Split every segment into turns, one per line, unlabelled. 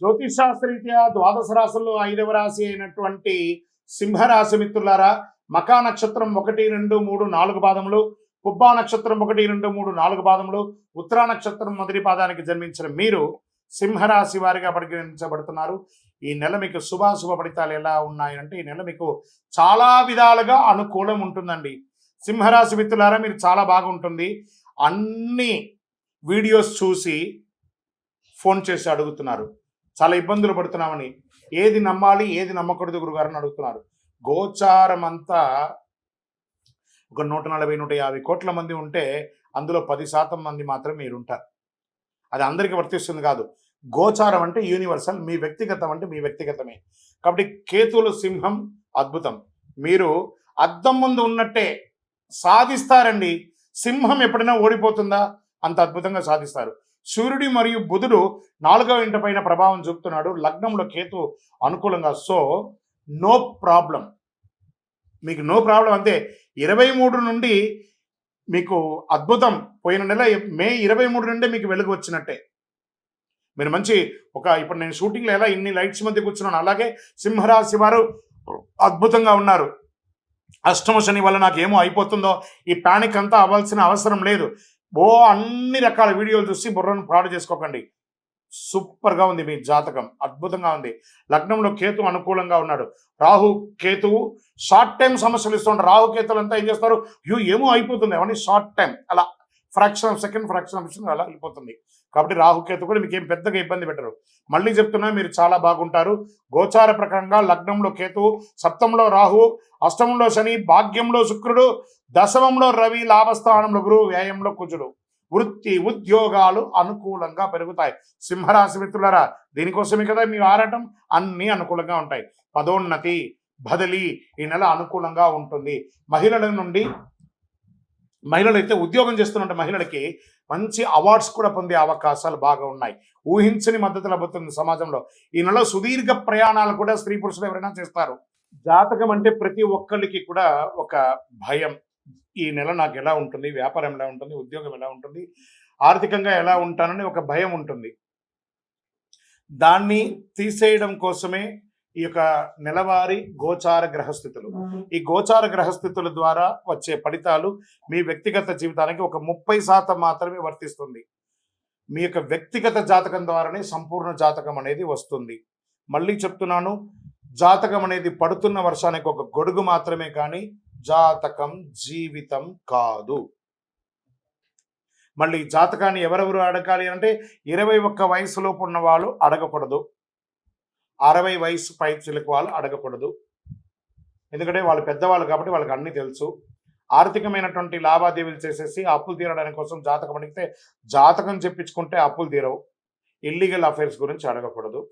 జ్యోతిష్ శాస్త్రరీత్యా ద్వాదశ రాశుల్లో 5వ రాశి అయినటువంటి సింహరాశి మిత్రులారా, మకా నక్షత్రం 1, 2, 3, 4 పాదములు, పుబ్బా నక్షత్రం 1, 2, 3, 4 పాదములు, ఉత్తరా నక్షత్రం మొదటి పాదానికి జన్మించిన మీరు సింహరాశి వారిగా పరిగణించబడుతున్నారు. ఈ నెల మీకు శుభాశుభ ఫలితాలు ఎలా ఉన్నాయంటే, ఈ నెల మీకు చాలా విధాలుగా అనుకూలం ఉంటుందండి. సింహరాశి మిత్రులారా, మీరు చాలా బాగుంటుంది. అన్ని వీడియోస్ చూసి ఫోన్ చేసి అడుగుతున్నారు, చాలా ఇబ్బందులు పడుతున్నామని. ఏది నమ్మాలి ఏది నమ్మకూడదు గురుగారని అడుగుతున్నారు. గోచారం అంతా ఒక 140-150 కోట్ల మంది ఉంటే అందులో 10% మంది మాత్రం మీరుంటారు. అది అందరికీ వర్తిస్తుంది కాదు. గోచారం అంటే యూనివర్సల్, మీ వ్యక్తిగతం అంటే మీ వ్యక్తిగతమే. కాబట్టి కేతువులు సింహం అద్భుతం. మీరు అద్దం ముందు ఉన్నట్టే సాధిస్తారండి. సింహం ఎప్పుడైనా ఓడిపోతుందా? అంత అద్భుతంగా సాధిస్తారు. సూర్యుడి మరియు బుధుడు 4వ ఇంటి పైన ప్రభావం చూపుతున్నాడు. లగ్నంలో కేతు అనుకూలంగా. సో నో ప్రాబ్లం, మీకు నో ప్రాబ్లం. అంతే. 23 నుండి మీకు అద్భుతం. పోయిన నెల మే 23 నుండే మీకు వెలుగు వచ్చినట్టే. మీరు మంచి ఇప్పుడు నేను షూటింగ్లో ఎలా ఇన్ని లైట్స్ మధ్య కూర్చున్నాను, అలాగే సింహరాశి వారు అద్భుతంగా ఉన్నారు. అష్టమ శని వల్ల నాకు ఏమో అయిపోతుందో ఈ ప్యానిక్ అంతా అవ్వాల్సిన అవసరం లేదు. అన్ని రకాల వీడియోలు చూసి బుర్రను పాడు చేసుకోకండి. సూపర్గా ఉంది మీ జాతకం, అద్భుతంగా ఉంది. లగ్నంలో కేతు అనుకూలంగా ఉన్నాడు. రాహు కేతువు షార్ట్ టైం సమస్యలు ఇస్తుంటారు. రాహు కేతులు అంతా ఏం చేస్తారు, ఏమో అయిపోతుంది అవన్నీ షార్ట్ టైం, అలా ఫ్రాక్షన్ ఆఫ్ సెకండ్ అలా వెళ్ళిపోతుంది. కాబట్టి రాహుకేతు కూడా మీకు ఏం పెద్దగా ఇబ్బంది పెట్టరు. మళ్ళీ చెప్తున్నా, మీరు చాలా బాగుంటారు. గోచార ప్రకారంగా లగ్నంలో కేతువు, సప్తమంలో రాహు, అష్టమంలో శని, భాగ్యంలో శుక్రుడు, దశమంలో రవి, లాభస్థానంలో గురువు, వ్యయంలో కుజుడు. వృత్తి ఉద్యోగాలు అనుకూలంగా పెరుగుతాయి. సింహరాశి మిత్రులారా, దీనికోసమే కదా మీ ఆరాటం. అన్నీ అనుకూలంగా ఉంటాయి. పదోన్నతి, బదిలీ ఈ నెల అనుకూలంగా ఉంటుంది. మహిళలైతే ఉద్యోగం చేస్తున్న మహిళలకి మంచి అవార్డ్స్ కూడా పొందే అవకాశాలు బాగా ఉన్నాయి. ఊహించని మద్దతు లభిస్తుంది సమాజంలో. ఈ నెల సుదీర్ఘ ప్రయాణాలు కూడా స్త్రీ పురుషులు ఎవరైనా చేస్తారు. జాతకం అంటే ప్రతి ఒక్కరికి కూడా ఒక భయం. ఈ నెల నాకు ఎలా ఉంటుంది, వ్యాపారం ఎలా ఉంటుంది, ఉద్యోగం ఎలా ఉంటుంది, ఆర్థికంగా ఎలా ఉంటానని ఒక భయం ఉంటుంది. దాన్ని తీసేయడం కోసమే ఈ యొక్క నెలవారీ గోచార గ్రహస్థితులు. ఈ గోచార గ్రహస్థితుల ద్వారా వచ్చే ఫలితాలు మీ వ్యక్తిగత జీవితానికి ఒక 30% మాత్రమే వర్తిస్తుంది. మీ యొక్క వ్యక్తిగత జాతకం ద్వారానే సంపూర్ణ జాతకం అనేది వస్తుంది. మళ్ళీ చెప్తున్నాను, జాతకం అనేది పడుతున్న వర్షానికి ఒక గొడుగు మాత్రమే, కానీ జాతకం జీవితం కాదు. మళ్ళీ జాతకాన్ని ఎవరెవరు అడగాలి అంటే 21 వయసులోపు ఉన్న వాళ్ళు అడగకూడదు, 60 వయసు పై చిలుకు వాళ్ళు అడగకూడదు. ఎందుకంటే వాళ్ళు పెద్దవాళ్ళు కాబట్టి వాళ్ళకి అన్నీ తెలుసు. ఆర్థికమైనటువంటి లావాదేవీలు చేసేసి అప్పులు తీరడానికి కోసం జాతకం అడిగితే, జాతకం చెప్పించుకుంటే అప్పులు తీరవు. ఇల్లీగల్ అఫైర్స్ గురించి అడగకూడదు.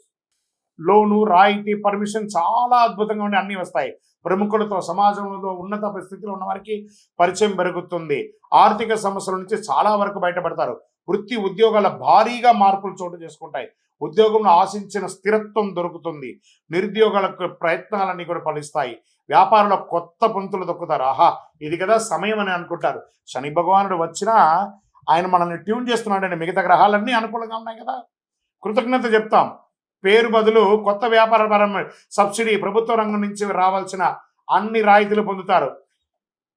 లోను, రాయితీ, పర్మిషన్ చాలా అద్భుతంగా ఉండి అన్నీ వస్తాయి. ప్రముఖులతో, సమాజంలో ఉన్నత స్థితిలో ఉన్న వారికి పరిచయం పెరుగుతుంది. ఆర్థిక సమస్యల నుంచి చాలా వరకు బయటపడతారు. వృత్తి ఉద్యోగాల భారీగా మార్పులు చోటు చేసుకుంటాయి. ఉద్యోగంలో ఆశించిన స్థిరత్వం దొరుకుతుంది. నిరుద్యోగాలకు ప్రయత్నాలన్నీ కూడా ఫలిస్తాయి. వ్యాపారంలో కొత్త పంతులు దొక్కుతారు. ఇది కదా సమయం అని అనుకుంటారు. శని భగవానుడు వచ్చినా ఆయన మనల్ని ట్యూన్ చేస్తున్నాడండి. మిగతా గ్రహాలన్నీ అనుకూలంగా ఉన్నాయి కదా, కృతజ్ఞత చెప్తాం. పేరు బదులు కొత్త వ్యాపారపరమైన సబ్సిడీ, ప్రభుత్వ రంగం నుంచి రావాల్సిన అన్ని రాయితీలు పొందుతారు.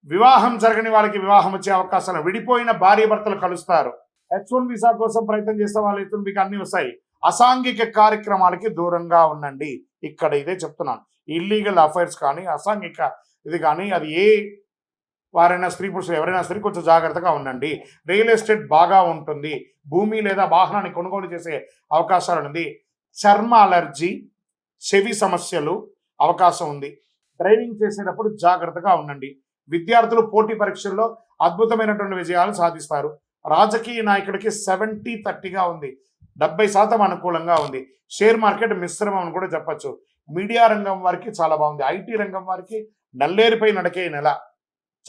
వివాహం జరగని వాళ్ళకి వివాహం వచ్చే అవకాశాలు, విడిపోయిన భార్య భర్తలు కలుస్తారు. H1 వీసా కోసం ప్రయత్నం చేసే వాళ్ళైతే మీకు అన్ని వస్తాయి. అసాంఘిక కార్యక్రమాలకి దూరంగా ఉండండి. ఇక్కడ ఇదే చెప్తున్నాను. ఇల్లీగల్ అఫైర్స్ కానీ, అసాంఘిక ఇది కానీ, అది ఏ వారైనా స్త్రీ పురుషులు ఎవరైనా సరే కొంచెం జాగ్రత్తగా ఉండండి. రియల్ ఎస్టేట్ బాగా ఉంటుంది. భూమి లేదా వాహనాన్ని కొనుగోలు చేసే అవకాశాలు ఉంది. చర్మ అలర్జీ, చెవి సమస్యలు అవకాశం ఉంది. డ్రైవింగ్ చేసేటప్పుడు జాగ్రత్తగా ఉండండి. విద్యార్థులు పోటీ పరీక్షల్లో అద్భుతమైనటువంటి విజయాలు సాధిస్తారు. రాజకీయ నాయకుడికి 70-30గా ఉంది. 70% అనుకూలంగా ఉంది. షేర్ మార్కెట్ మిశ్రమం అని కూడా చెప్పచ్చు. మీడియా రంగం వారికి చాలా బాగుంది. ఐటీ రంగం వారికి నల్లేరిపై నడకే నెల.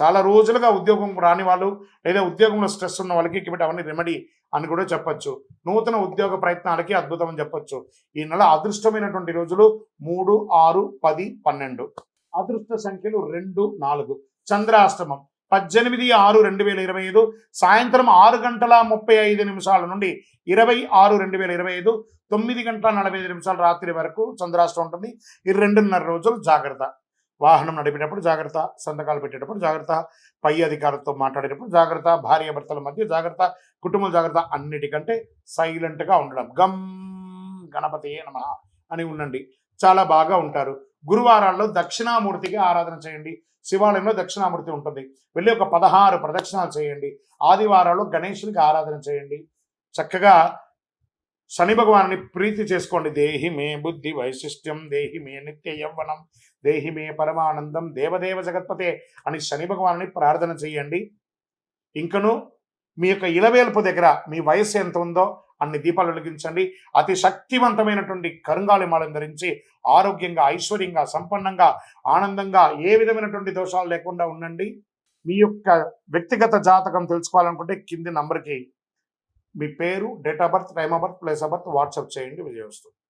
చాలా రోజులుగా ఉద్యోగం రాని వాళ్ళు, లేదా ఉద్యోగంలో స్ట్రెస్ ఉన్న వాళ్ళకి ఇక్కడ అవన్నీ రెమెడీ అని కూడా చెప్పచ్చు. నూతన ఉద్యోగ ప్రయత్నాలకి అద్భుతం అని చెప్పచ్చు. ఈ నెల అదృష్టమైనటువంటి రోజులు 3, 6, 10, 12. అదృష్ట సంఖ్యలు 2, 4. చంద్రాష్టమం 18/6/2025 సాయంత్రం 6:35 నుండి 20/6/2025 9:45 రాత్రి వరకు చంద్రాష్టం ఉంటుంది. ఈ 2.5 రోజులు జాగ్రత్త. వాహనం నడిపేటప్పుడు జాగ్రత్త, సంతకాలు పెట్టేటప్పుడు జాగ్రత్త, పై అధికారులతో మాట్లాడేటప్పుడు జాగ్రత్త, భార్యాభర్తల మధ్య జాగ్రత్త, కుటుంబ జాగ్రత్త. అన్నిటికంటే సైలెంట్గా ఉండడం. గమ్ గణపతియే నమః అని ఉండండి, చాలా బాగా ఉంటారు. గురువారాల్లో దక్షిణామూర్తికి ఆరాధన చేయండి. శివాలయంలో దక్షిణామూర్తి ఉంటుంది, వెళ్ళి ఒక 16 ప్రదక్షిణాలు చేయండి. ఆదివారాల్లో గణేశునికి ఆరాధన చేయండి. చక్కగా శని భగవాన్ని ప్రీతి చేసుకోండి. దేహి మే బుద్ధి వైశిష్ట్యం, దేహి మే నిత్య యవ్వనం, దేహి మే పరమానందం, దేవదేవ జగత్పతే అని శని భగవాన్ని ప్రార్థన చేయండి. ఇంకను మీ యొక్క ఇలవేల్పు దగ్గర మీ వయస్సు ఎంత ఉందో అన్ని దీపాలు వెలిగించండి. అతి శక్తివంతమైనటువంటి కరుంగాలి మాలను ధరించి ఆరోగ్యంగా, ఐశ్వర్యంగా, సంపన్నంగా, ఆనందంగా, ఏ విధమైనటువంటి దోషాలు లేకుండా ఉండండి. మీ యొక్క వ్యక్తిగత జాతకం తెలుసుకోవాలనుకుంటే కింది నంబర్కి మీ పేరు, date of birth, time of birth, place of birth WhatsApp చేయండి. విజయవస్తు.